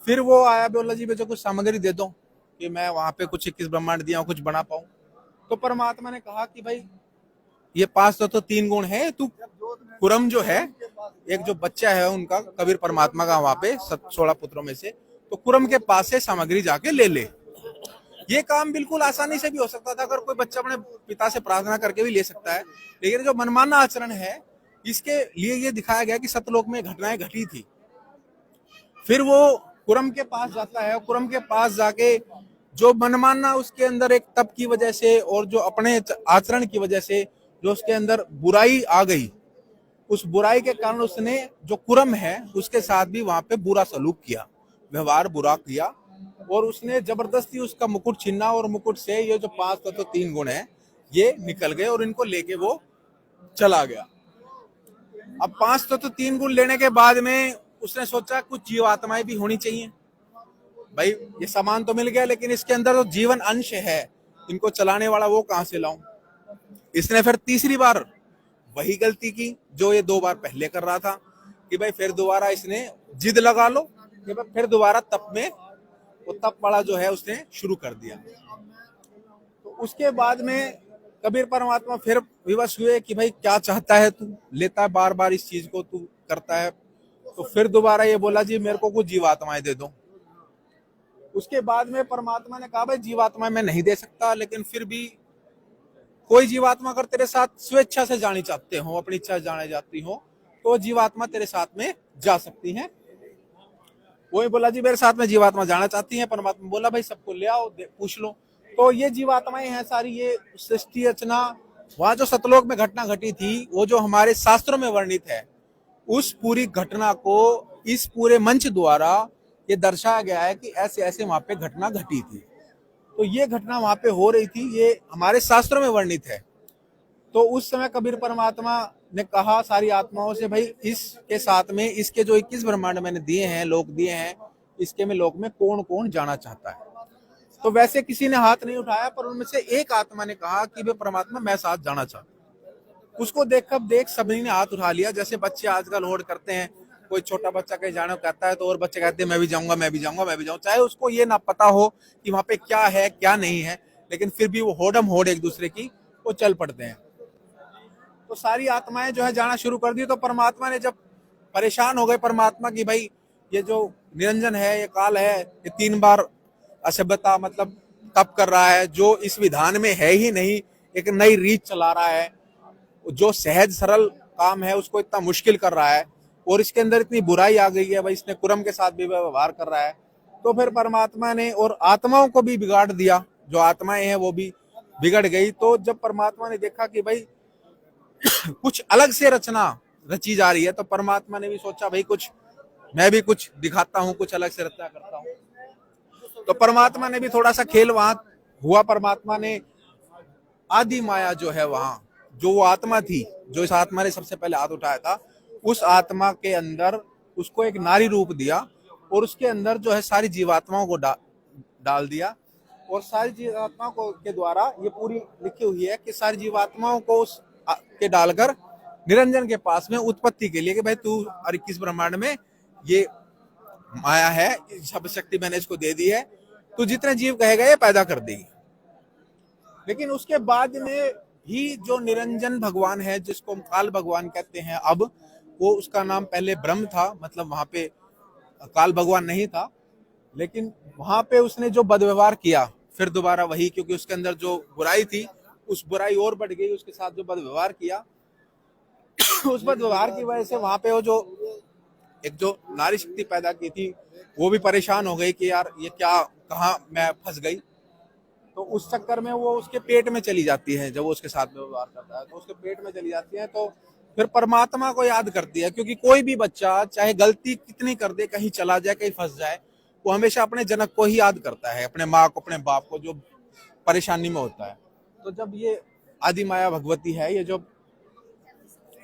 फिर वो आया, बोला जी मुझे कुछ सामग्री दे दो कि मैं वहां पे कुछ 21 ब्रह्मांड दिया कुछ बना पाऊं। तो परमात्मा ने कहा कि भाई ये 5 तो 3 गुण है, तू कुरम जो है, एक जो बच्चा है उनका कबीर परमात्मा का वहां पे 16 पुत्रों में से, तो कुरम के पास से सामग्री जाके ले ले। ये काम बिल्कुल आसानी से भी हो सकता था, अगर कोई बच्चा अपने पिता से प्रार्थना करके भी ले सकता है, लेकिन जो मनमाना आचरण है इसके लिए ये दिखाया गया कि सतलोक में घटनाएं घटी थी। फिर वो कुरम के पास जाता है, कुरम के पास जाके जो मनमाना उसके अंदर एक तप की वजह से और जो अपने आचरण की वजह से जो उसके अंदर बुराई आ गई, उस बुराई के कारण उसने जो कुरम है उसके साथ भी वहां पे बुरा सलूक किया, व्यवहार बुरा किया, और उसने जबरदस्ती उसका मुकुट छीना, और मुकुट से ये जो 5 तत्व 3 गुण है ये निकल गए और इनको लेके वो चला गया। अब 5 तत्व 3 गुण लेने के बाद में उसने सोचा कुछ जीवात्माएं भी होनी चाहिए, भाई ये सामान तो मिल गया लेकिन इसके अंदर जो जीवन अंश है इनको चलाने वाला वो कहां से लाऊं। इसने फिर तीसरी बार वही गलती की जो ये 2 बार पहले कर रहा था, कि भाई फिर दोबारा इसने जिद लगा लो कि भाई फिर दोबारा तप में वो तप वाला जो है उसने शुरू कर दिया। तो उसके बाद में कबीर परमात्मा फिर विवश हुए कि भाई क्या चाहता है तू, लेता है बार बार इस चीज को तू करता है। तो फिर दोबारा ये बोला जी मेरे को कुछ जीवात्माएं दे दो। उसके बाद में परमात्मा ने कहा भाई जीवात्मा मैं नहीं दे सकता, लेकिन फिर भी कोई जीवात्मा अगर तेरे साथ स्वेच्छा से जानी चाहते हो, अपनी इच्छा से जाने जाती हो, तो जीवात्मा तेरे साथ में जा सकती है। वही बोला जी मेरे साथ में जीवात्मा जाना चाहती है। परमात्मा बोला भाई सबको ले आओ, पूछ लो। तो ये जीवात्माएं हैं सारी, ये सृष्टि रचना, वहां जो सतलोक में घटना घटी थी वो जो हमारे शास्त्रों में वर्णित है, उस पूरी घटना को इस पूरे मंच द्वारा ये दर्शाया गया है कि ऐसे ऐसे वहां पे घटना घटी थी। तो ये घटना वहां पे हो रही थी, ये हमारे शास्त्रों में वर्णित है। तो उस समय कबीर परमात्मा ने कहा सारी आत्माओं से भाई इसके साथ में इसके जो 21 ब्रह्मांड मैंने दिए हैं, लोक दिए हैं, इसके में लोक में कौन कौन जाना चाहता है। तो वैसे किसी ने हाथ नहीं उठाया, पर उनमें से एक आत्मा ने कहा कि वे परमात्मा मैं साथ जाना चाहता हूं। उसको देख सभी ने हाथ उठा लिया। जैसे बच्चे आजकल होड़ करते हैं, कोई छोटा बच्चा कहीं जाना कहता है तो और बच्चे कहते हैं मैं भी जाऊंगा मैं भी जाऊंगा मैं भी जाऊंगा, चाहे उसको ये ना पता हो कि वहां पे क्या है क्या नहीं है, लेकिन फिर भी वो होड़म होड़ एक दूसरे की वो चल पड़ते हैं। तो सारी आत्माएं जो है जाना शुरू कर दी। तो परमात्मा ने जब परेशान हो गए परमात्मा की भाई ये जो निरंजन है, ये काल है, ये 3 बार असभ्यता मतलब तप कर रहा है, जो इस विधान में है ही नहीं, एक नई रीत चला रहा है, जो सहज सरल काम है उसको इतना मुश्किल कर रहा है, और इसके अंदर इतनी बुराई आ गई है भाई, इसने कुरम के साथ भी व्यवहार कर रहा है। तो फिर परमात्मा ने और आत्माओं को भी बिगाड़ दिया, जो आत्माएं हैं वो भी बिगड़ गई। तो जब परमात्मा ने देखा कि भाई कुछ अलग से रचना रची जा रही है, तो परमात्मा ने भी सोचा भाई कुछ मैं भी कुछ दिखाता हूँ, कुछ अलग से रचना करता हूँ। तो परमात्मा ने भी थोड़ा सा खेल वहां हुआ। परमात्मा ने आदि माया जो है वहां, जो वो आत्मा थी, जो इस आत्मा ने सबसे पहले हाथ उठाया था, उस आत्मा के अंदर उसको एक नारी रूप दिया, और उसके अंदर जो है सारी जीवात्माओं को डाल दिया। और सारी जीवात्माओं को के द्वारा ये पूरी लिखी हुई है कि सारी जीवात्माओं को उस के डालकर निरंजन के पास में उत्पत्ति के लिए कि भाई तू 21 ब्रह्मांड में ये माया है, सब शक्ति मैंने इसको दे दी है, तू जितने जीव कहेगा ये पैदा कर देगी। लेकिन उसके बाद में भी जो निरंजन भगवान है, जिसको हम काल भगवान कहते हैं, अब वो उसका नाम पहले ब्रह्म था, मतलब वहां पे काल भगवान नहीं था, लेकिन वहां पे उसने जो बदव्यवहार किया फिर दोबारा वही, क्योंकि उसके अंदर जो बुराई थी उस बुराई और बढ़ गई, उसके साथ जो बदव्यवहार किया उस बदव्यवहार की वजह से वहां पे वो जो एक जो नारी शक्ति पैदा की थी वो भी परेशान हो गई कि यार ये क्या, कहाँ मैं फंस गई। तो उस चक्कर में वो उसके पेट में चली जाती है, जब वो उसके साथ व्यवहार करता है तो उसके पेट में चली जाती है। तो फिर परमात्मा को याद करती है, क्योंकि कोई भी बच्चा चाहे गलती कितनी कर दे, कहीं चला जाए कहीं फंस जाए, वो हमेशा अपने जनक को ही याद करता है, अपने माँ को अपने बाप को जो परेशानी में होता है। तो जब ये आदि माया भगवती है, ये जो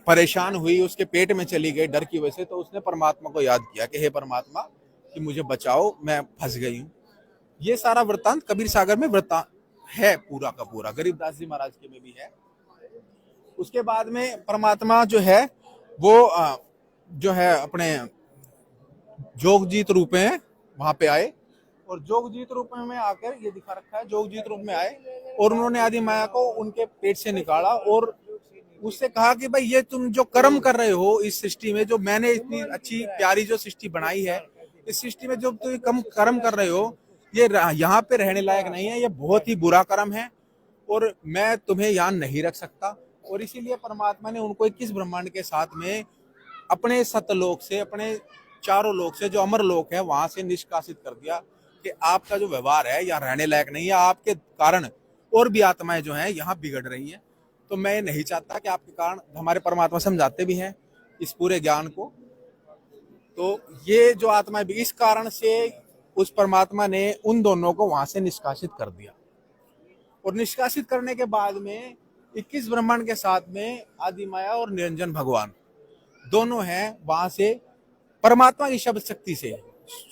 परेशान हुई उसके पेट में चली गई डर की वजह से, तो उसने परमात्मा को याद किया कि हे परमात्मा कि मुझे बचाओ, मैं फंस गई हूँ। ये सारा वृत्तांत कबीर सागर में वृत्तांत है पूरा का पूरा, गरीबदास जी महाराज के में भी है। उसके बाद में परमात्मा जो है वो जो है अपने जोगजीत रूप में वहां पे आए और जोगजीत रूप में आकर, ये दिखा रखा है, जोगजीत रूप में आए और उन्होंने आदि माया को उनके पेट से निकाला और उससे कहा कि भाई ये तुम जो कर्म कर रहे हो इस सृष्टि में, जो मैंने इतनी अच्छी प्यारी जो सृष्टि बनाई है, इस सृष्टि में जो तुम कम कर्म कर रहे हो ये यहाँ पे रहने लायक नहीं है, ये बहुत ही बुरा कर्म है और मैं तुम्हें यहाँ नहीं रख सकता। और इसीलिए परमात्मा ने उनको 21 ब्रह्मांड के साथ में अपने सतलोक से, अपने चारों लोक से, जो अमर लोक है वहां से निष्कासित कर दिया कि आपका जो व्यवहार है यहाँ रहने लायक नहीं है, आपके कारण और भी आत्माएं जो हैं यहाँ बिगड़ रही हैं। तो मैं नहीं चाहता कि आपके कारण, हमारे परमात्मा समझाते भी हैं इस पूरे ज्ञान को, तो ये जो आत्माएं भी इस कारण से उस परमात्मा ने उन दोनों को वहां से निष्कासित कर दिया। और निष्कासित करने के बाद में 21 ब्रह्मांड के साथ में आदि माया और निरंजन भगवान दोनों हैं वहां से परमात्मा की शब्द शक्ति से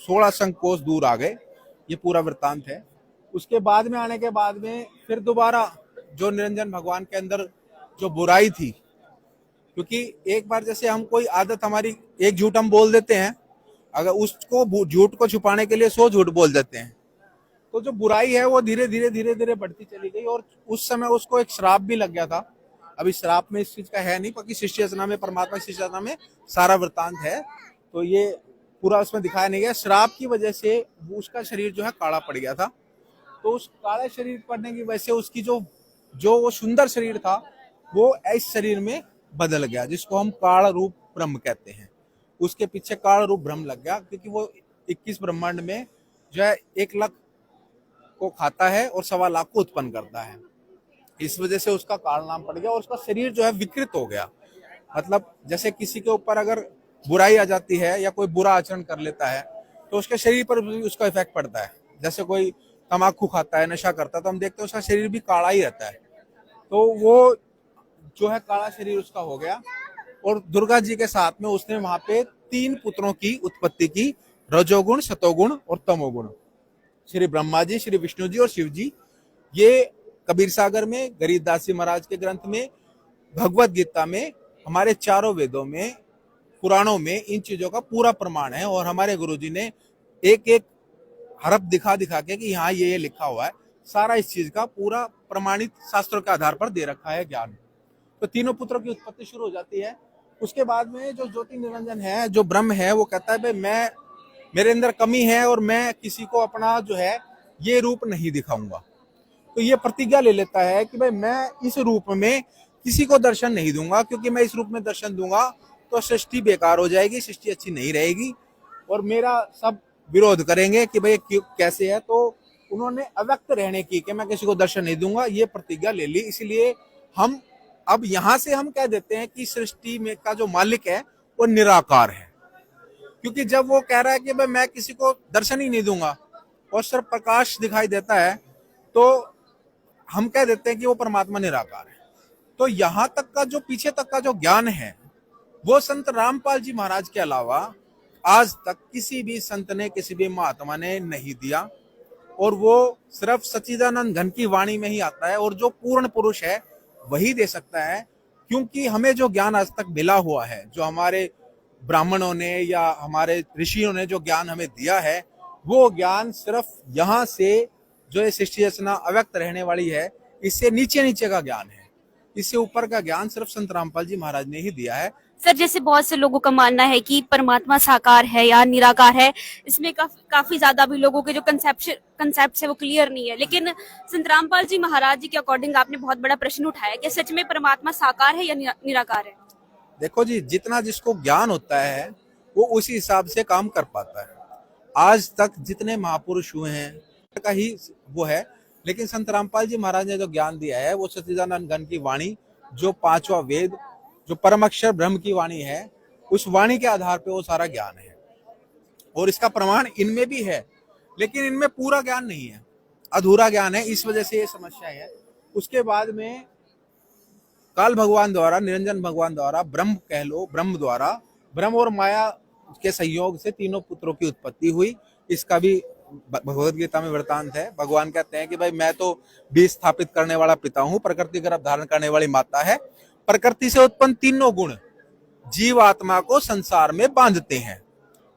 16 संकोच दूर आ गए। ये पूरा वृत्तांत है। उसके बाद में आने के बाद में फिर दोबारा जो निरंजन भगवान के अंदर जो बुराई थी, क्योंकि एक बार जैसे हम कोई आदत हमारी, एक झूठ हम बोल देते हैं, अगर उसको झूठ को छुपाने के लिए 100 झूठ बोल देते हैं, तो जो बुराई है वो धीरे धीरे बढ़ती चली गई और उस समय उसको एक श्राप भी लग गया था। अभी श्राप में इस चीज का है नहीं, बाकी शिष्य रचना में, परमात्मा की शिष्य रचना में सारा वृत्तांत है, तो ये पूरा उसमें दिखाया नहीं गया। श्राप की वजह से उसका शरीर जो है काला पड़ गया था, तो उस काले शरीर पड़ने की वजह से उसकी जो वो सुंदर शरीर था वो इस शरीर में बदल गया, जिसको हम काल रूप ब्रह्म कहते हैं। उसके पीछे काल रूप ब्रह्म लग गया, क्योंकि वो 21 ब्रह्मांड में जो है 1 लाख को खाता है और 1.25 लाख को उत्पन्न करता है। इस वजह से उसका काल नाम पड़ गया और उसका शरीर जो है विकृत हो गया। मतलब जैसे किसी के ऊपर अगर बुराई आ जाती है या कोई बुरा आचरण कर लेता है तो उसके शरीर पर भी उसका इफेक्ट पड़ता है। जैसे कोई तम्बाकू खाता है, नशा करता है, तो हम देखते हैं उसका शरीर भी काला ही रहता है। तो वो जो है काला शरीर उसका हो गया और दुर्गा जी के साथ में उसने वहां पे 3 पुत्रों की उत्पत्ति की, रजोगुण, सतोगुण और तमोगुण। श्री ब्रह्मा जी, श्री विष्णु जी और शिव जी। ये कबीर सागर में, गरीबदास जी महाराज के ग्रंथ में, भगवत गीता में, हमारे चारों वेदों में, पुराणों में इन चीजों का पूरा प्रमाण है। और हमारे गुरुजी ने एक एक हरफ दिखा दिखा के कि यहाँ ये लिखा हुआ है, सारा इस चीज का पूरा प्रमाणित शास्त्रों के आधार पर दे रखा है ज्ञान। तो तीनों पुत्रों की उत्पत्ति शुरू हो जाती है। उसके बाद में जो ज्योति निरंजन है, जो ब्रह्म है, वो कहता है भाई मैं, मेरे अंदर कमी है और मैं किसी को अपना जो है ये रूप नहीं दिखाऊंगा। तो ये प्रतिज्ञा ले लेता है कि भाई मैं इस रूप में किसी को दर्शन नहीं दूंगा, क्योंकि मैं इस रूप में दर्शन दूंगा तो सृष्टि बेकार हो जाएगी, सृष्टि अच्छी नहीं रहेगी और मेरा सब विरोध करेंगे कि भाई कैसे है। तो उन्होंने अव्यक्त रहने की, कि मैं किसी को दर्शन नहीं दूंगा, ये प्रतिज्ञा ले ली। इसलिए हम अब यहां से हम कह देते हैं कि सृष्टि में का जो मालिक है वो निराकार है, क्योंकि जब वो कह रहा है कि भाई मैं किसी को दर्शन ही नहीं दूंगा और सिर्फ प्रकाश दिखाई देता है, तो हम कह देते हैं कि वो परमात्मा निराकार है। तो यहां तक का जो पीछे तक का जो ज्ञान है वो संत रामपाल जी महाराज के अलावा आज तक किसी भी संत ने, किसी भी महात्मा ने नहीं दिया। और वो सिर्फ सच्चिदानंद घन की वाणी में ही आता है और जो पूर्ण पुरुष है वही दे सकता है। क्योंकि हमें जो ज्ञान आज तक मिला हुआ है, जो हमारे ब्राह्मणों ने या हमारे ऋषियों ने जो ज्ञान हमें दिया है, वो ज्ञान सिर्फ यहाँ से जो ये सृष्टि रचना अव्यक्त रहने वाली है, इससे नीचे नीचे का ज्ञान है। इससे ऊपर का ज्ञान सिर्फ संत रामपाल जी महाराज ने ही दिया है। सर, जैसे बहुत से लोगों का मानना है कि परमात्मा साकार है या निराकार है, इसमें काफी ज्यादा भी लोगों के जो कंसेप्ट है वो क्लियर नहीं है। लेकिन संत रामपाल जी महाराज जी के अकॉर्डिंग आपने बहुत बड़ा प्रश्न उठाया कि सच में परमात्मा साकार है या निराकार है। देखो जी, जितना जिसको ज्ञान होता है वो उसी हिसाब से काम कर पाता है। आज तक जितने महापुरुष हुए हैं का ही वो है, लेकिन संत रामपाल जी महाराज ने जो ज्ञान दिया है वो सच्चिदानंद घन की वाणी, जो 5वां वेद, जो परम अक्षर ब्रह्म की वाणी है, उस वाणी के आधार पे वो सारा ज्ञान है। और इसका प्रमाण इनमें भी है, लेकिन इनमें पूरा ज्ञान नहीं है, अधूरा ज्ञान है, इस वजह से ये समस्या है। उसके बाद में काल भगवान द्वारा, निरंजन भगवान द्वारा, ब्रह्म कह लो, ब्रह्म द्वारा, ब्रह्म और माया के सहयोग से तीनों पुत्रों की उत्पत्ति हुई। इसका भी भगवत गीता में वृतांत है। भगवान कहते हैं कि भाई मैं तो बीज स्थापित करने वाला पिता हूं, प्रकृति गर्भ धारण करने वाली माता है। प्रकृति से उत्पन्न तीनों गुण जीव आत्मा को संसार में बांधते हैं।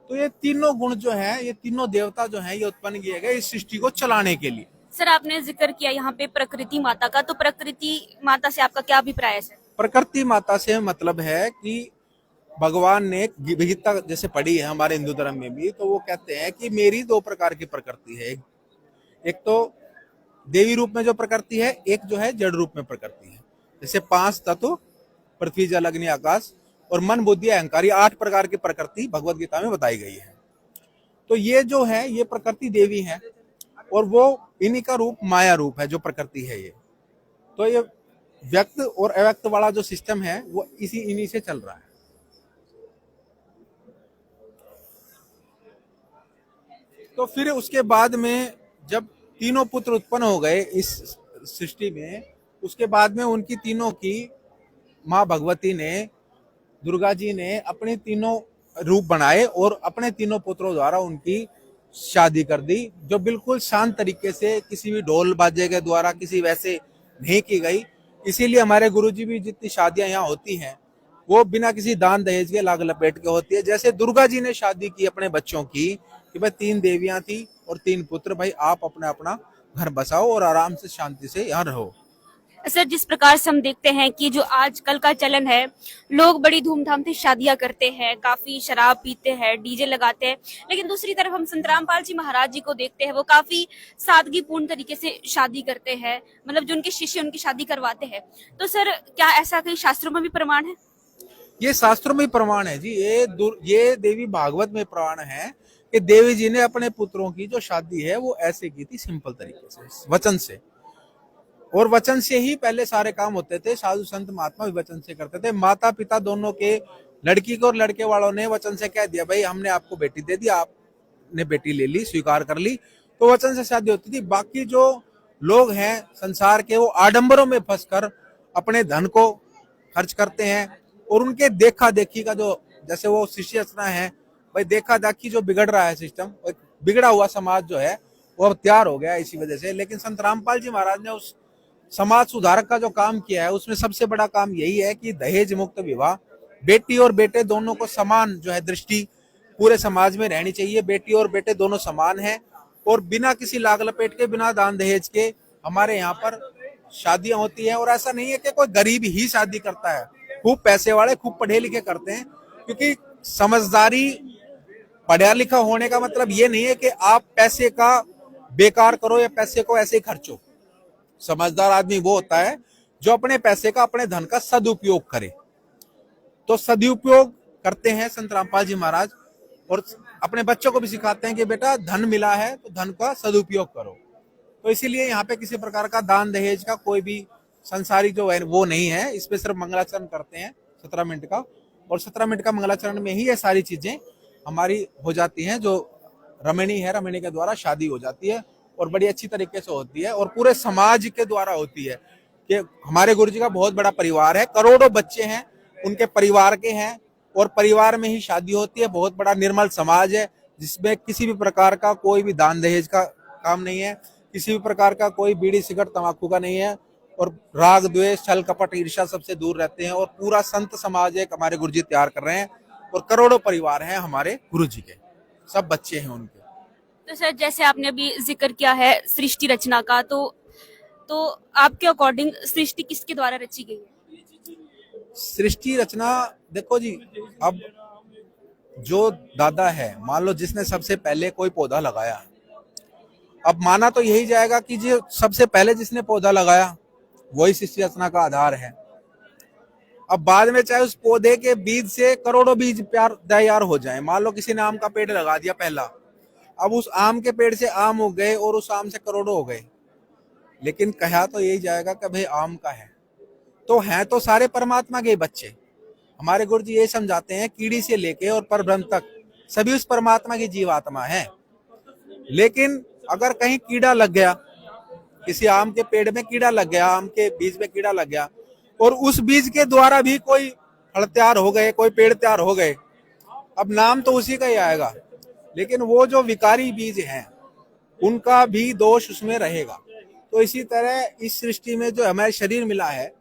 तो ये तीनों गुण जो है, ये तीनों देवता जो है, ये उत्पन्न किए गए इस सृष्टि को चलाने के लिए। सर आपने जिक्र किया यहाँ पे प्रकृति माता का, तो प्रकृति माता से आपका क्या अभिप्राय है सर? प्रकृति माता से मतलब है कि भगवान ने गीता जैसे पढ़ी है हमारे हिंदू धर्म में भी, तो वो कहते हैं कि मेरी दो प्रकार की प्रकृति है। एक तो देवी रूप में जो प्रकृति है, एक जो है जड़ रूप में प्रकृति है। जैसे 5 तत्व पृथ्वी जल अग्नि आकाश और मन बुद्धि अहंकार, ये 8 प्रकार की प्रकृति भगवत गीता में बताई गई है। तो ये जो है, ये प्रकृति देवी है और वो इन्हीं का रूप माया रूप है जो प्रकृति है ये। तो ये व्यक्त और अव्यक्त वाला जो सिस्टम है वो इन्हीं से चल रहा है। तो फिर उसके बाद में जब तीनों पुत्र उत्पन्न हो गए इस सृष्टि में, उसके बाद में उनकी तीनों की माँ भगवती ने, दुर्गा जी ने अपने तीनों रूप बनाए और अपने तीनों पुत्रों द्वारा उनकी शादी कर दी, जो बिल्कुल शांत तरीके से, किसी भी ढोल बाजे के द्वारा किसी वैसे नहीं की गई। इसीलिए हमारे गुरुजी भी जितनी शादियां यहाँ होती हैं वो बिना किसी दान दहेज के लाग लपेट के होती है। जैसे दुर्गा जी ने शादी की अपने बच्चों की कि भाई 3 देवियां थी और 3 पुत्र, भाई आप अपना अपना घर बसाओ और आराम से शांति से यहाँ रहो। सर जिस प्रकार से हम देखते हैं कि जो आजकल का चलन है, लोग बड़ी धूमधाम से शादियां करते हैं, काफी शराब पीते हैं, डीजे लगाते हैं, लेकिन दूसरी तरफ हम संत रामपाल जी महाराज जी को देखते हैं, वो काफी सादगीपूर्ण तरीके से शादी करते हैं, मतलब जो उनके शिष्य उनकी शादी करवाते हैं। तो सर क्या ऐसा कई शास्त्रों में भी प्रमाण है? ये शास्त्रों में प्रमाण है जी। ये देवी भागवत में प्रमाण है कि देवी जी ने अपने पुत्रों की जो शादी है वो ऐसे की थी, सिंपल तरीके से, वचन से। और वचन से ही पहले सारे काम होते थे। साधु संत महात्मा भी वचन से करते थे। माता पिता दोनों के, लड़की को और लड़के वालों ने वचन से कह दिया भाई हमने आपको बेटी दे दी, आपने बेटी ले ली, स्वीकार कर ली, तो वचन से शादी होती थी। बाकी जो लोग हैं संसार के, वो आडंबरों में फंसकर अपने धन को खर्च करते हैं और उनके देखा देखी का जो, जैसे वो शिष्य रचना है, भाई देखा देखी जो बिगड़ रहा है सिस्टम, बिगड़ा हुआ समाज जो है वो अब तैयार हो गया इसी वजह से। लेकिन संत रामपाल जी महाराज ने उस समाज सुधारक का जो काम किया है उसमें सबसे बड़ा काम यही है कि दहेज मुक्त विवाह, बेटी और बेटे दोनों को समान जो है दृष्टि पूरे समाज में रहनी चाहिए। बेटी और बेटे दोनों समान हैं और बिना किसी लाग लपेट के, बिना दान दहेज के हमारे यहाँ पर शादियां होती है। और ऐसा नहीं है कि कोई गरीब ही शादी करता है, खूब पैसे वाले, खूब पढ़े लिखे करते हैं। क्योंकि समझदारी, पढ़ा लिखा होने का मतलब ये नहीं है कि आप पैसे का बेकार करो या पैसे को ऐसे ही खर्चो। समझदार आदमी वो होता है जो अपने पैसे का, अपने धन का सदुपयोग करे। तो सदुपयोग करते हैं संत रामपाल जी महाराज और अपने बच्चों को भी सिखाते हैं कि बेटा धन मिला है तो धन का सदुपयोग करो। तो इसीलिए यहाँ पे किसी प्रकार का दान दहेज का कोई भी संसारी जो है वो नहीं है। इसमें सिर्फ मंगलाचरण करते हैं 17 मिनट का, और 17 मिनट का मंगलाचरण में ही ये सारी चीजें हमारी हो जाती हैं। जो रमणी है, रमणी के द्वारा शादी हो जाती है और बड़ी अच्छी तरीके से होती है और पूरे समाज के द्वारा होती है। कि हमारे गुरुजी का बहुत बड़ा परिवार है, करोड़ों बच्चे हैं उनके परिवार के हैं और परिवार में ही शादी होती है। बहुत बड़ा निर्मल समाज है जिसमें किसी भी प्रकार का कोई भी दान दहेज का काम नहीं है, किसी भी प्रकार का कोई बीड़ी सिगरेट तंबाकू का नहीं है, और राग द्वेष छल कपट ईर्ष्या सबसे दूर रहते हैं। और पूरा संत समाज एक हमारे गुरुजी तैयार कर रहे हैं और करोड़ों परिवार हैं हमारे गुरुजी के, सब बच्चे हैं उनके। तो सर जैसे आपने अभी जिक्र किया है सृष्टि रचना का, तो आपके अकॉर्डिंग सृष्टि किसके द्वारा रची गई है? सृष्टि रचना देखो जी, अब जो दादा है, मान लो जिसने सबसे पहले कोई पौधा लगाया, अब माना तो यही जाएगा कि जो सबसे पहले जिसने पौधा लगाया वही सृष्टि रचना का आधार है। अब बाद में चाहे उस पौधे के बीज से करोड़ों बीज तैयार हो जाए। मान लो किसी ने आम का पेड़ लगा दिया पहला, अब उस आम के पेड़ से आम हो गए और उस आम से करोड़ों हो गए, लेकिन कहा तो यही जाएगा कि भाई आम का है, तो हैं तो सारे परमात्मा के बच्चे। हमारे गुरु जी ये समझाते हैं कीड़ी से लेके और परब्रह्म तक सभी उस परमात्मा की जीवात्मा है। लेकिन अगर कहीं कीड़ा लग गया, किसी आम के पेड़ में कीड़ा लग गया, आम के बीज में कीड़ा लग गया और उस बीज के द्वारा भी कोई फल तैयार हो गए, कोई पेड़ तैयार हो गए, अब नाम तो उसी का ही आएगा, लेकिन वो जो विकारी बीज हैं उनका भी दोष उसमें रहेगा। तो इसी तरह इस सृष्टि में जो हमारे शरीर मिला है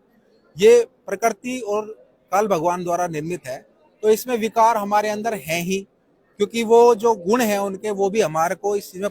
ये प्रकृति और काल भगवान द्वारा निर्मित है, तो इसमें विकार हमारे अंदर है ही। क्योंकि वो जो गुण है उनके वो भी हमारे को इस चीज में